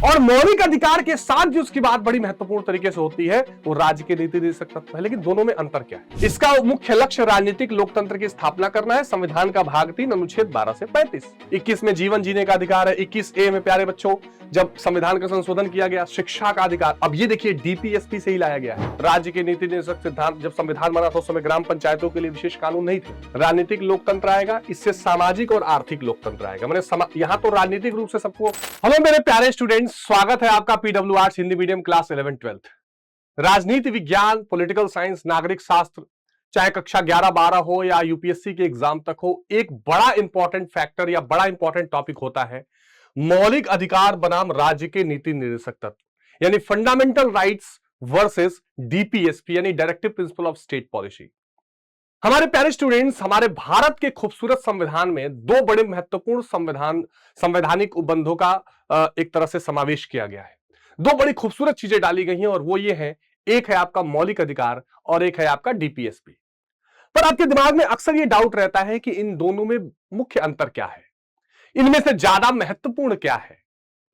और मौलिक अधिकार के साथ जो उसकी बात बड़ी महत्वपूर्ण तरीके से होती है वो राज्य के नीति निर्देशक तत्व है। लेकिन दोनों में अंतर क्या है? इसका मुख्य लक्ष्य राजनीतिक लोकतंत्र की स्थापना करना है। संविधान का भाग 3 अनुच्छेद 12 से 35। 21 में जीवन जीने का अधिकार है। 21A में प्यारे बच्चों जब संविधान का संशोधन किया गया, शिक्षा का अधिकार। अब ये देखिए डीपीएसपी से ही लाया गया है। राज्य के नीति निर्देशक सिद्धांत जब संविधान बना था उस समय ग्राम पंचायतों के लिए विशेष कानून नहीं थे। राजनीतिक लोकतंत्र आएगा, इससे सामाजिक और आर्थिक लोकतंत्र आएगा। मैंने यहाँ तो राजनीतिक रूप से सबको। हेलो मेरे प्यारे स्टूडेंट्स, स्वागत है आपका PW arts Hindi medium class 11-12। राजनीति विज्ञान, पॉलिटिकल साइंस, नागरिक शास्त्र, चाहे कक्षा 11-12 हो या यूपीएससी के एग्जाम तक हो, एक बड़ा इंपॉर्टेंट फैक्टर या बड़ा इंपॉर्टेंट टॉपिक होता है मौलिक अधिकार बनाम राज्य के नीति निर्देशक तत्व, यानी फंडामेंटल राइट्स वर्सेस डीपीएसपी यानी directive principle of state policy. हमारे प्यारे स्टूडेंट्स, हमारे भारत के खूबसूरत संविधान में दो बड़े महत्वपूर्ण संवैधानिक उपबंधों का एक तरह से समावेश किया गया है। दो बड़ी खूबसूरत चीजें डाली गई हैं और वो ये है, एक है आपका मौलिक अधिकार और एक है आपका डीपीएसपी। पर आपके दिमाग में अक्सर ये डाउट रहता है कि इन दोनों में मुख्य अंतर क्या है, इनमें से ज्यादा महत्वपूर्ण क्या है,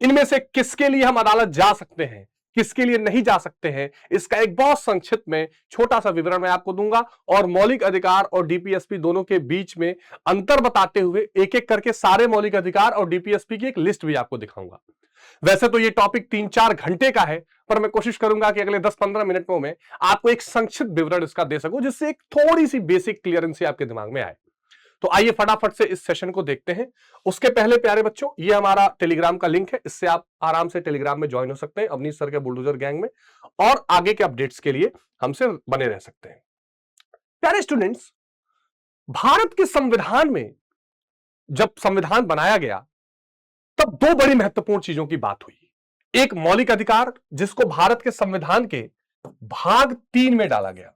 इनमें से किसके लिए हम अदालत जा सकते हैं, किसके लिए नहीं जा सकते हैं। इसका एक बहुत संक्षिप्त में छोटा सा विवरण मैं आपको दूंगा और मौलिक अधिकार और डीपीएसपी दोनों के बीच में अंतर बताते हुए एक एक करके सारे मौलिक अधिकार और डीपीएसपी की एक लिस्ट भी आपको दिखाऊंगा। वैसे तो ये टॉपिक 3-4 घंटे का है, पर मैं कोशिश करूंगा कि अगले 10-15 मिनटों में आपको एक संक्षिप्त विवरण इसका दे सकूं, जिससे एक थोड़ी सी बेसिक क्लियरेंस आपके दिमाग में आए। तो आइए फटाफट से इस सेशन को देखते हैं। उसके पहले प्यारे बच्चों, ये हमारा टेलीग्राम का लिंक है, इससे आप आराम से टेलीग्राम में ज्वाइन हो सकते हैं अवनीश सर के बुलडोजर गैंग में, और आगे के अपडेट्स के लिए हमसे बने रह सकते हैं। प्यारे स्टूडेंट्स, भारत के संविधान में जब संविधान बनाया गया तब दो बड़ी महत्वपूर्ण चीजों की बात हुई। एक मौलिक अधिकार, जिसको भारत के संविधान के भाग 3 में डाला गया।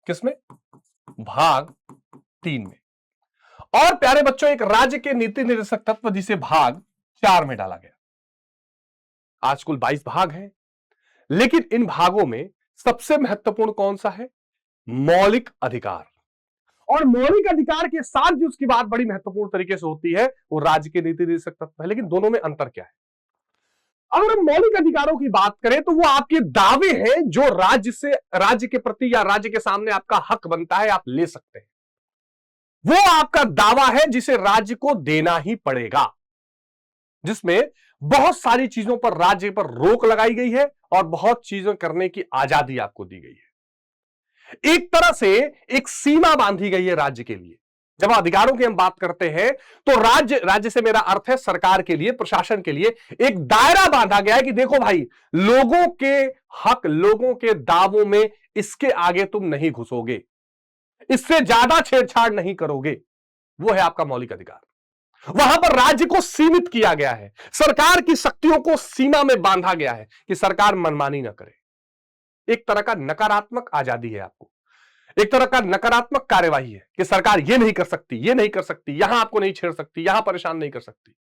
किसमें? भाग 3 में। और प्यारे बच्चों, एक राज्य के नीति निर्देशक तत्व, जिसे भाग 4 में डाला गया। आज कुल 22 भाग हैं, लेकिन इन भागों में सबसे महत्वपूर्ण कौन सा है? मौलिक अधिकार। और मौलिक अधिकार के साथ जो उसकी बात बड़ी महत्वपूर्ण तरीके से होती है वो राज्य के नीति निर्देशक तत्व है। लेकिन दोनों में अंतर क्या है? अगर हम मौलिक अधिकारों की बात करें तो वो आपके दावे हैं जो राज्य के प्रति या राज्य के सामने आपका हक बनता है, आप ले सकते हैं। वो आपका दावा है जिसे राज्य को देना ही पड़ेगा, जिसमें बहुत सारी चीजों पर राज्य पर रोक लगाई गई है और बहुत चीजें करने की आजादी आपको दी गई है। एक तरह से एक सीमा बांधी गई है राज्य के लिए। जब अधिकारों की हम बात करते हैं तो राज्य से मेरा अर्थ है सरकार के लिए, प्रशासन के लिए एक दायरा बांधा गया है कि देखो भाई, लोगों के हक, लोगों के दावों में इसके आगे तुम नहीं घुसोगे, इससे ज्यादा छेड़छाड़ नहीं करोगे। वो है आपका मौलिक अधिकार। वहां पर राज्य को सीमित किया गया है, सरकार की शक्तियों को सीमा में बांधा गया है कि सरकार मनमानी ना करे। एक तरह का नकारात्मक आजादी है आपको, एक तरह का नकारात्मक कार्यवाही है कि सरकार ये नहीं कर सकती, ये नहीं कर सकती, यहां आपको नहीं छेड़ सकती, यहां परेशान नहीं कर सकती।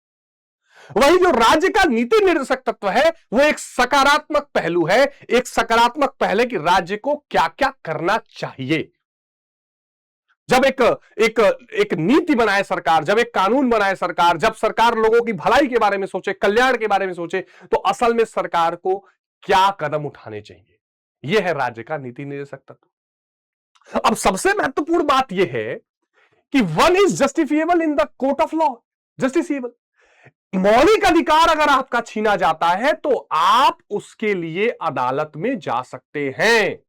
वही जो राज्य का नीति निर्देशक तत्व है वो एक सकारात्मक पहलू है, एक सकारात्मक पहले कि राज्य को क्या क्या करना चाहिए। जब एक नीति बनाए सरकार, जब एक कानून बनाए सरकार, जब सरकार लोगों की भलाई के बारे में सोचे, कल्याण के बारे में सोचे, तो असल में सरकार को क्या कदम उठाने चाहिए, यह है राज्य का नीति निर्देशक तत्व। अब सबसे महत्वपूर्ण बात यह है कि one is justifiable in the court of law. Justifiable, मौलिक अधिकार अगर आपका छीना जाता है तो आप उसके लिए अदालत में जा सकते हैं।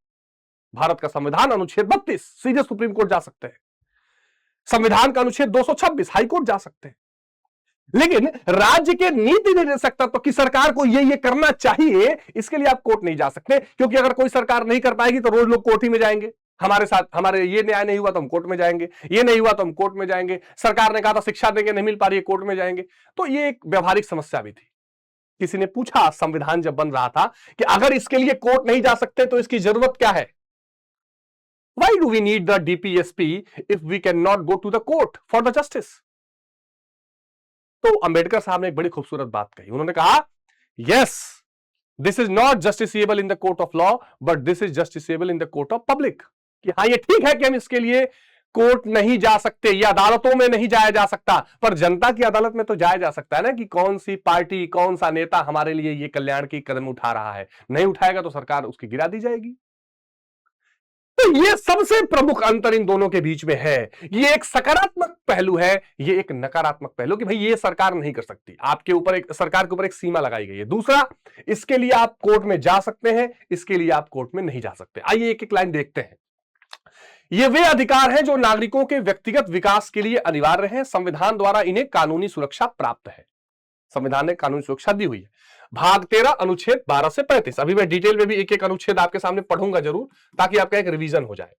भारत का संविधान अनुच्छेद 32 सीधे सुप्रीम कोर्ट जा सकते हैं। संविधान का अनुच्छेद 226 हाई कोर्ट जा सकते हैं। लेकिन राज्य के नीति निर्देशक तत्व की सरकार को ये करना चाहिए, इसके लिए आप कोर्ट नहीं जा सकते, क्योंकि अगर कोई सरकार नहीं कर पाएगी तो रोज लोग कोर्ट ही में जाएंगे। हमारे साथ, हमारे ये न्याय नहीं हुआ तो हम कोर्ट में जाएंगे, ये नहीं हुआ तो हम कोर्ट में जाएंगे, सरकार ने कहा था शिक्षा देंगे, नहीं मिल पा रही है, कोर्ट में जाएंगे। तो ये एक व्यवहारिक समस्या भी थी। किसी ने पूछा संविधान जब बन रहा था कि अगर इसके लिए कोर्ट नहीं जा सकते तो इसकी जरूरत क्या है? Why do we need the DPSP if we cannot go to the court for the justice? तो अंबेडकर साहब ने एक बड़ी खूबसूरत बात कही। उन्होंने कहा, yes, this is not justiciable in the court of law, but this is justiciable in the court of public। कि हाँ, ये ठीक है कि हम इसके लिए कोर्ट नहीं जा सकते, ये अदालतों में नहीं जाया जा सकता, पर जनता की अदालत में तो जाया जा सकता है ना, कि कौन सी पार्टी, कौन सा नेता हमारे लिए ये कल्याण की कदम उठा रहा है। नहीं उठाएगा तो सरकार उसकी गिरा दी जाएगी। तो ये सबसे प्रमुख अंतर इन दोनों के बीच में है। ये एक सकारात्मक पहलू है, ये एक नकारात्मक पहलू, कि भाई ये सरकार नहीं कर सकती, आपके ऊपर एक, सरकार के ऊपर एक सीमा लगाई गई है। दूसरा, इसके लिए आप कोर्ट में जा सकते हैं, इसके लिए आप कोर्ट में नहीं जा सकते। आइए एक एक लाइन देखते हैं। ये वे अधिकार हैं जो नागरिकों के व्यक्तिगत विकास के लिए अनिवार्य हैं। संविधान द्वारा इन्हें कानूनी सुरक्षा प्राप्त है। संविधान ने कानूनी सुरक्षा दी हुई है। भाग 13 अनुच्छेद 12 से 35। अभी मैं डिटेल में भी एक एक अनुच्छेद आपके सामने पढ़ूंगा जरूर, ताकि आपका एक रिवीजन हो जाए।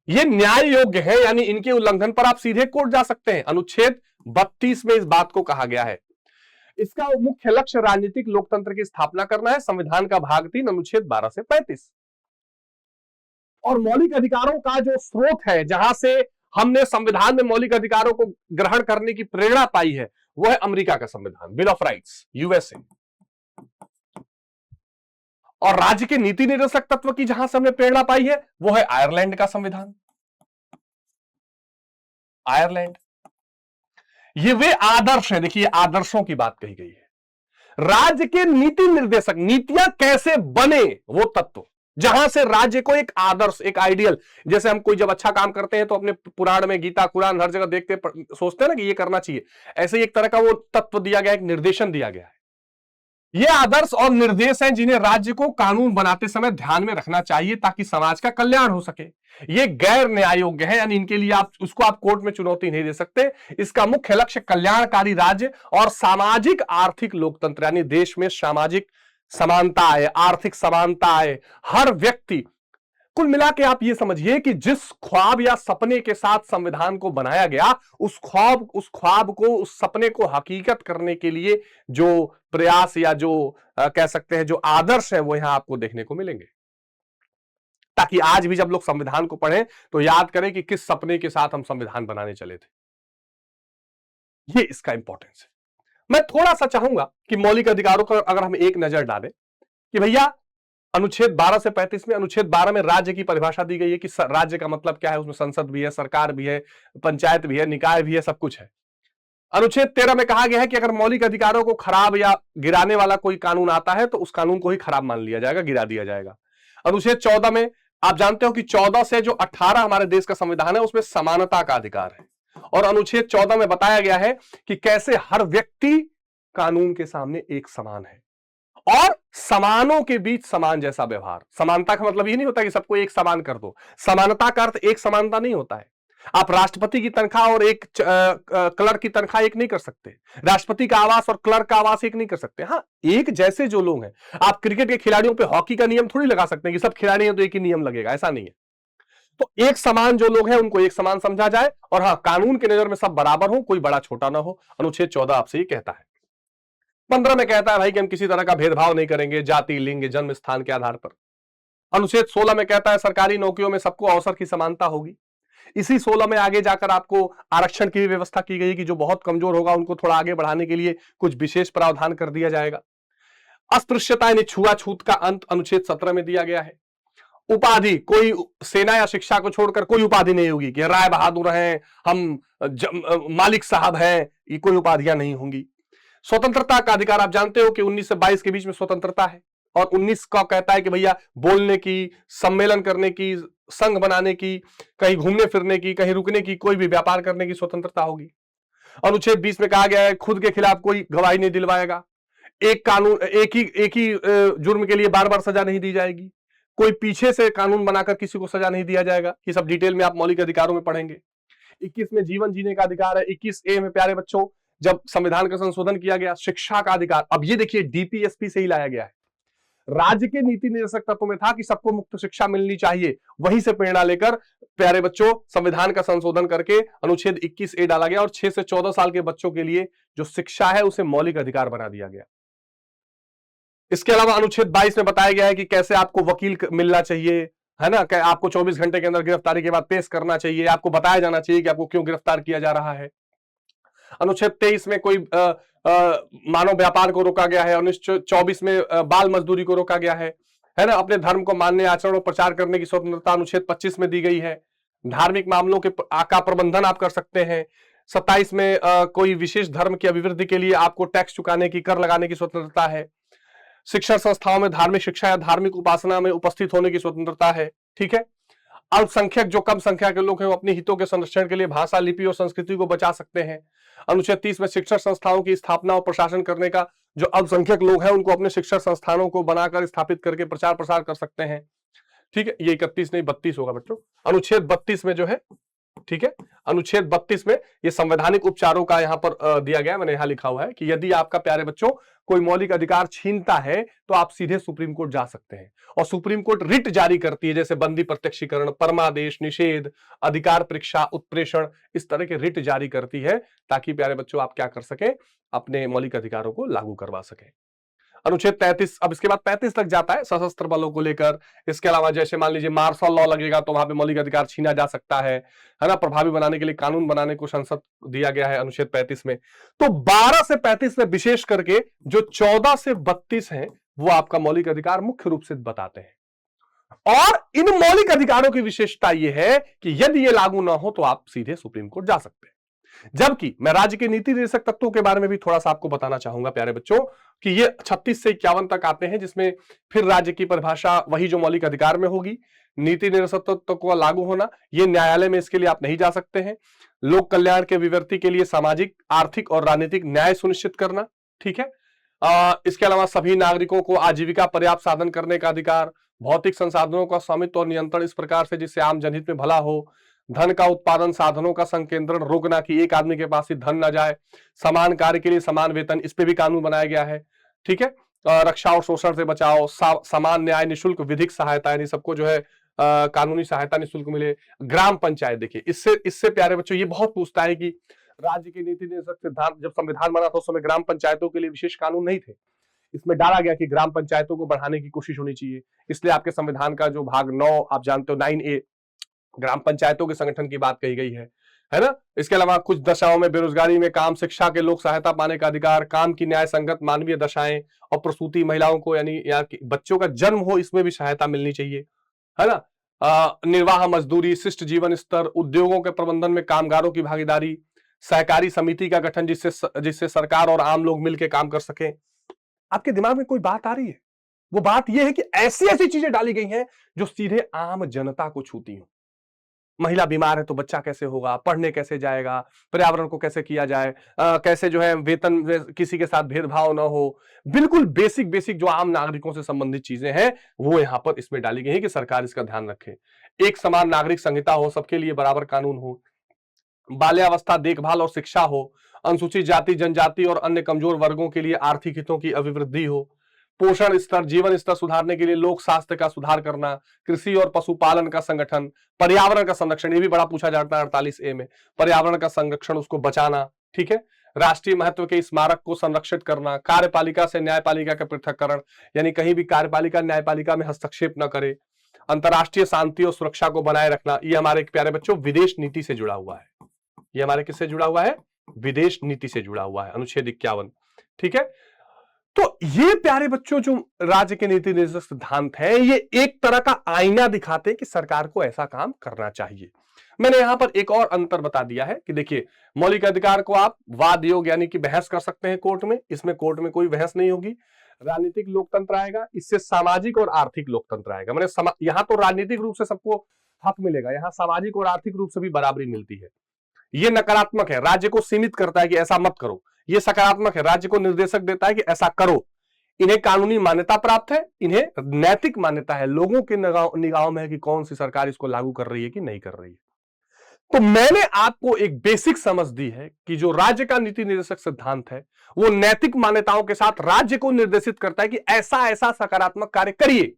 ये न्याय योग्य है, यानी इनके उल्लंघन पर आप सीधे कोर्ट जा सकते हैं। अनुच्छेद 32 में इस बात को कहा गया है। इसका मुख्य लक्ष्य राजनीतिक लोकतंत्र की स्थापना करना है। संविधान का भाग 3 अनुच्छेद 12 से 35। और मौलिक अधिकारों का जो स्रोत है, जहां से हमने संविधान में मौलिक अधिकारों को ग्रहण करने की प्रेरणा पाई है, वो है अमेरिका का संविधान, बिल ऑफ राइट्स, यूएसए। और राज्य के नीति निर्देशक तत्व की जहां से हमने प्रेरणा पाई है, वो है आयरलैंड का संविधान, आयरलैंड। ये वे आदर्श है, देखिए आदर्शों की बात कही गई है। राज्य के नीति निर्देशक, नीतियां कैसे बने, वो तत्व, जहां से राज्य को एक आदर्श, एक आइडियल, जैसे हम कोई जब अच्छा काम करते हैं तो अपने पुराण में, गीता कुरान हर जगह देखते सोचते हैं ना कि ये करना चाहिए, ऐसे ही एक तरह का वो तत्व दिया गया, एक निर्देशन दिया गया है। ये आदर्श और निर्देश हैं जिन्हें राज्य को कानून बनाते समय ध्यान में रखना चाहिए, ताकि समाज का कल्याण हो सके। ये गैर न्याय योग्य है, यानी इनके लिए आप कोर्ट में चुनौती नहीं दे सकते। इसका मुख्य लक्ष्य कल्याणकारी राज्य और सामाजिक आर्थिक लोकतंत्र, यानी देश में सामाजिक समानता आए, आर्थिक समानता आए, हर व्यक्ति। कुल मिला के आप ये समझिए कि जिस ख्वाब या सपने के साथ संविधान को बनाया गया, उस ख्वाब को, उस सपने को हकीकत करने के लिए जो प्रयास या जो कह सकते हैं जो आदर्श है, वो यहां आपको देखने को मिलेंगे। ताकि आज भी जब लोग संविधान को पढ़ें तो याद करें कि किस सपने के साथ हम संविधान बनाने चले थे। ये इसका इंपॉर्टेंस है। मैं थोड़ा सा चाहूंगा कि मौलिक अधिकारों पर अगर हम एक नजर डालें, कि भैया अनुच्छेद 12 से 35 में, अनुच्छेद 12 में राज्य की परिभाषा दी गई है कि राज्य का मतलब क्या है। उसमें संसद भी है, सरकार भी है, पंचायत भी है, निकाय भी है, सब कुछ है। अनुच्छेद 13 में कहा गया है कि अगर मौलिक अधिकारों को खराब या गिराने वाला कोई कानून आता है तो उस कानून को ही खराब मान लिया जाएगा, गिरा दिया जाएगा। अनुच्छेद 14 में आप जानते हो कि 14 से जो 18 हमारे देश का संविधान है, उसमें समानता का अधिकार है। और अनुच्छेद 14 में बताया गया है कि कैसे हर व्यक्ति कानून के सामने एक समान है, और समानों के बीच समान जैसा व्यवहार। समानता का मतलब ये नहीं होता कि सबको एक समान कर दो। समानता का अर्थ एक समानता नहीं होता है। आप राष्ट्रपति की तनख्वाह और एक क्लर्क की तनख्वाह एक नहीं कर सकते। राष्ट्रपति का आवास और क्लर्क का आवास एक नहीं कर सकते। हाँ, एक जैसे जो लोग हैं, आप क्रिकेट के खिलाड़ियों पे हॉकी का नियम थोड़ी लगा सकते हैं कि सब खिलाड़ी हैं तो एक ही नियम लगेगा, ऐसा नहीं है। तो एक समान जो लोग हैं उनको एक समान समझा जाए, और हाँ, कानून की नजर में सब बराबर हो, कोई बड़ा छोटा ना हो। अनुच्छेद 14 आपसे ये कहता है। 15 में कहता है भाई कि हम किसी तरह का भेदभाव नहीं करेंगे जाति, लिंग, जन्म स्थान के आधार पर। अनुच्छेद 16 में कहता है सरकारी नौकरियों में सबको अवसर की समानता होगी। इसी 16 में आगे जाकर आपको आरक्षण की भी व्यवस्था की गई कि जो बहुत कमजोर होगा उनको थोड़ा आगे बढ़ाने के लिए कुछ विशेष प्रावधान कर दिया जाएगा। अस्पृश्यता यानी छुआछूत का अंत अनुच्छेद 17 में दिया गया है। उपाधि, कोई सेना या शिक्षा को छोड़कर कोई उपाधि नहीं होगी कि राय बहादुर हैं, हम मालिक साहब हैं, ये कोई उपाधियां नहीं होंगी। स्वतंत्रता का अधिकार, आप जानते हो कि 19 से 22 के बीच में स्वतंत्रता है, और 19 का कहता है कि भैया बोलने की, सम्मेलन करने की, संघ बनाने की, कहीं घूमने फिरने की, कहीं रुकने की, कोई भी व्यापार करने की स्वतंत्रता होगी। अनुच्छेद 20 में कहा गया है खुद के खिलाफ कोई गवाही नहीं दिलवाएगा। एक कानून, एक ही जुर्म के लिए बार बार सजा नहीं दी जाएगी। कोई पीछे से कानून बनाकर किसी को सजा नहीं दिया जाएगा। ये सब डिटेल में आप मौलिक अधिकारों में पढ़ेंगे। 21 में जीवन जीने का अधिकार है। 21A में प्यारे बच्चों, जब संविधान का संशोधन किया गया, शिक्षा का अधिकार। अब ये देखिए डीपीएसपी से ही लाया गया है। राज्य के नीति निर्देशक तत्वों में था कि सबको मुक्त शिक्षा मिलनी चाहिए, वहीं से प्रेरणा लेकर प्यारे बच्चों संविधान का संशोधन करके अनुच्छेद 21A डाला गया, और 6 से 14 साल के बच्चों के लिए जो शिक्षा है उसे मौलिक अधिकार बना दिया गया। इसके अलावा अनुच्छेद 22 में बताया गया है कि कैसे आपको वकील मिलना चाहिए, है ना, क्या आपको 24 घंटे के अंदर गिरफ्तारी के बाद पेश करना चाहिए, आपको बताया जाना चाहिए कि आपको क्यों गिरफ्तार किया जा रहा है। अनुच्छेद 23 में कोई मानव व्यापार को रोका गया है। 1924 में बाल मजदूरी को रोका गया है ना। अपने धर्म को मानने, आचरण और प्रचार करने की स्वतंत्रता अनुच्छेद 25 में दी गई है। धार्मिक मामलों के का प्रबंधन आप कर सकते हैं। 27 में कोई विशेष धर्म की अभिवृद्धि के लिए आपको टैक्स चुकाने की, कर लगाने की स्वतंत्रता है। शिक्षण संस्थाओं में धार्मिक शिक्षा या धार्मिक उपासना में उपस्थित होने की स्वतंत्रता है। ठीक है। अल्पसंख्यक जो कम संख्या के लोग हैं वो अपने हितों के संरक्षण के लिए भाषा, लिपि और संस्कृति को बचा सकते हैं। अनुच्छेद 30 में शिक्षण संस्थाओं की स्थापना और प्रशासन करने का, जो अल्पसंख्यक लोग हैं उनको अपने शिक्षण संस्थानों को बनाकर स्थापित करके प्रचार प्रसार कर सकते हैं। ठीक है, ये 31 नहीं 32 होगा बच्चों। अनुच्छेद 32 में जो है, ठीक है, अनुच्छेद 32 में ये संवैधानिक उपचारों का यहां पर दिया गया, मैंने यहां लिखा हुआ है कि यदि आपका प्यारे बच्चों कोई मौलिक अधिकार छीनता है तो आप सीधे सुप्रीम कोर्ट जा सकते हैं, और सुप्रीम कोर्ट रिट जारी करती है, जैसे बंदी प्रत्यक्षीकरण, परमादेश, निषेध, अधिकार परीक्षा, उत्प्रेषण, इस तरह के रिट जारी करती है ताकि प्यारे बच्चों आप क्या कर सके, अपने मौलिक अधिकारों को लागू करवा सके। अनुच्छेद 33, अब इसके बाद 35 तक जाता है सशस्त्र बलों को लेकर। इसके अलावा जैसे मान लीजिए मार्शल लॉ लगेगा तो वहां पे मौलिक अधिकार छीना जा सकता है ना। प्रभावी बनाने के लिए कानून बनाने को संसद दिया गया है अनुच्छेद 35 में। तो 12 से 35 में विशेष करके जो 14 से 32 हैं वो आपका मौलिक अधिकार मुख्य रूप से बताते हैं। और इन मौलिक अधिकारों की विशेषता यह है कि यदि ये लागू ना हो तो आप सीधे सुप्रीम कोर्ट जा सकते हैं। जबकि मैं राज्य के नीति निर्देशक तत्वों के बारे में भी थोड़ा सा आपको बताना चाहूंगा प्यारे बच्चों, कि ये 36 से 51 तक आते हैं, जिसमें फिर राज्य की परिभाषा वही जो मौलिक अधिकार में होगी। नीति निर्देशक तत्व को लागू होना, ये न्यायालय में इसके लिए आप नहीं जा सकते हैं। लोक कल्याण के विवृत्ति के लिए सामाजिक, आर्थिक और राजनीतिक न्याय सुनिश्चित करना। ठीक है। इसके अलावा सभी नागरिकों को आजीविका पर्याप्त साधन करने का अधिकार, भौतिक संसाधनों का स्वामित्व और नियंत्रण इस प्रकार से जिससे आम जनहित में भला हो, धन का उत्पादन, साधनों का संकेंद्रण, रोकना कि एक आदमी के पास ही धन ना जाए, समान कार्य के लिए समान वेतन, इस पे भी कानून बनाया गया है। ठीक है। रक्षा और शोषण से बचाओ, समान न्याय, निशुल्क विधिक सहायता, यानी सबको जो है कानूनी सहायता निशुल्क मिले। ग्राम पंचायत, देखिए इससे प्यारे बच्चों ये बहुत पूछता है कि राज्य की नीति निर्देशक सिद्धांत, जब संविधान बना था उस समय ग्राम पंचायतों के लिए विशेष कानून नहीं थे। इसमें डाला गया कि ग्राम पंचायतों को बढ़ाने की कोशिश होनी चाहिए, इसलिए आपके संविधान का जो भाग 9 आप जानते हो 9A, ग्राम पंचायतों के संगठन की बात कही गई है ना। इसके अलावा कुछ दशाओं में बेरोजगारी में काम, शिक्षा के लोक सहायता पाने का अधिकार, काम की न्याय संगत मानवीय दशाएं, और प्रसूति महिलाओं को यानी बच्चों का जन्म हो इसमें भी सहायता मिलनी चाहिए, है ना। निर्वाह मजदूरी, शिष्ट जीवन स्तर, उद्योगों के प्रबंधन में कामगारों की भागीदारी, सहकारी समिति का गठन जिससे सरकार और आम लोग मिलकर काम कर सके। आपके दिमाग में कोई बात आ रही है? वो बात यह है कि ऐसी ऐसी चीजें डाली गई हैं जो सीधे आम जनता को छूती हो। महिला बीमार है तो बच्चा कैसे होगा, पढ़ने कैसे जाएगा, पर्यावरण को कैसे किया जाए, कैसे जो है वेतन किसी के साथ भेदभाव ना हो, बिल्कुल बेसिक बेसिक जो आम नागरिकों से संबंधित चीजें हैं वो यहां पर इसमें डाली गई है कि सरकार इसका ध्यान रखे। एक समान नागरिक संहिता हो, सबके लिए बराबर कानून हो, बाल्यावस्था देखभाल और शिक्षा हो, अनुसूचित जाति जनजाति और अन्य कमजोर वर्गों के लिए आर्थिक हितों की अभिवृद्धि हो, पोषण स्तर, जीवन स्तर सुधारने के लिए लोक स्वास्थ्य का सुधार करना, कृषि और पशुपालन का संगठन, पर्यावरण का संरक्षण, ये भी बड़ा पूछा जाता है 48A में, पर्यावरण का संरक्षण, उसको बचाना। ठीक है। राष्ट्रीय महत्व के स्मारक को संरक्षित करना, कार्यपालिका से न्यायपालिका का पृथककरण, यानी कहीं भी कार्यपालिका न्यायपालिका में हस्तक्षेप न करे, अंतरराष्ट्रीय शांति और सुरक्षा को बनाए रखना। ये हमारे प्यारे बच्चों विदेश नीति से जुड़ा हुआ है। ये हमारे किससे जुड़ा हुआ है? विदेश नीति से जुड़ा हुआ है, अनुच्छेद 51। ठीक है। तो ये प्यारे बच्चों जो राज्य के नीति निर्देशक सिद्धांत है, ये एक तरह का आईना दिखाते हैं कि सरकार को ऐसा काम करना चाहिए। मैंने यहां पर एक और अंतर बता दिया है कि देखिए, मौलिक अधिकार को आप वाद योग यानी कि बहस कर सकते हैं कोर्ट में, इसमें कोर्ट में कोई बहस नहीं होगी। राजनीतिक लोकतंत्र आएगा, इससे सामाजिक और आर्थिक लोकतंत्र आएगा। मैंने यहां तो राजनीतिक रूप से सबको हक मिलेगा, यहां सामाजिक और आर्थिक रूप से भी बराबरी मिलती है। ये नकारात्मक है, राज्य को सीमित करता है कि ऐसा मत करो। ये सकारात्मक है, राज्य को निर्देशक देता है कि ऐसा करो। इन्हें कानूनी मान्यता प्राप्त है, इन्हें नैतिक मान्यता है, लोगों के निगाहों में है कि कौन सी सरकार इसको लागू कर रही है कि नहीं कर रही है। तो मैंने आपको एक बेसिक समझ दी है कि जो राज्य का नीति निर्देशक सिद्धांत है वो नैतिक मान्यताओं के साथ राज्य को निर्देशित करता है कि ऐसा ऐसा सकारात्मक कार्य करिए,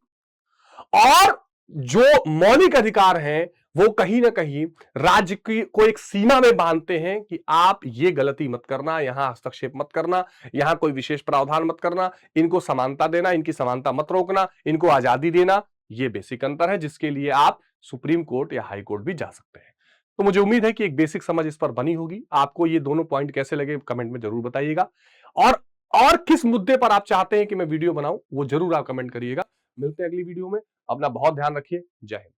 और जो मौलिक अधिकार हैं वो कहीं ना कहीं राज्य की को एक सीमा में बांधते हैं कि आप ये गलती मत करना, यहां हस्तक्षेप मत करना, यहां कोई विशेष प्रावधान मत करना, इनको समानता देना, इनकी समानता मत रोकना, इनको आजादी देना। ये बेसिक अंतर है जिसके लिए आप सुप्रीम कोर्ट या हाई कोर्ट भी जा सकते हैं। तो मुझे उम्मीद है कि एक बेसिक समझ इस पर बनी होगी। आपको ये दोनों पॉइंट कैसे लगे कमेंट में जरूर बताइएगा, और किस मुद्दे पर आप चाहते हैं कि मैं वीडियो बनाऊं वो जरूर आप कमेंट करिएगा। मिलते हैं अगली वीडियो में। अपना बहुत ध्यान रखिए। जय हिंद।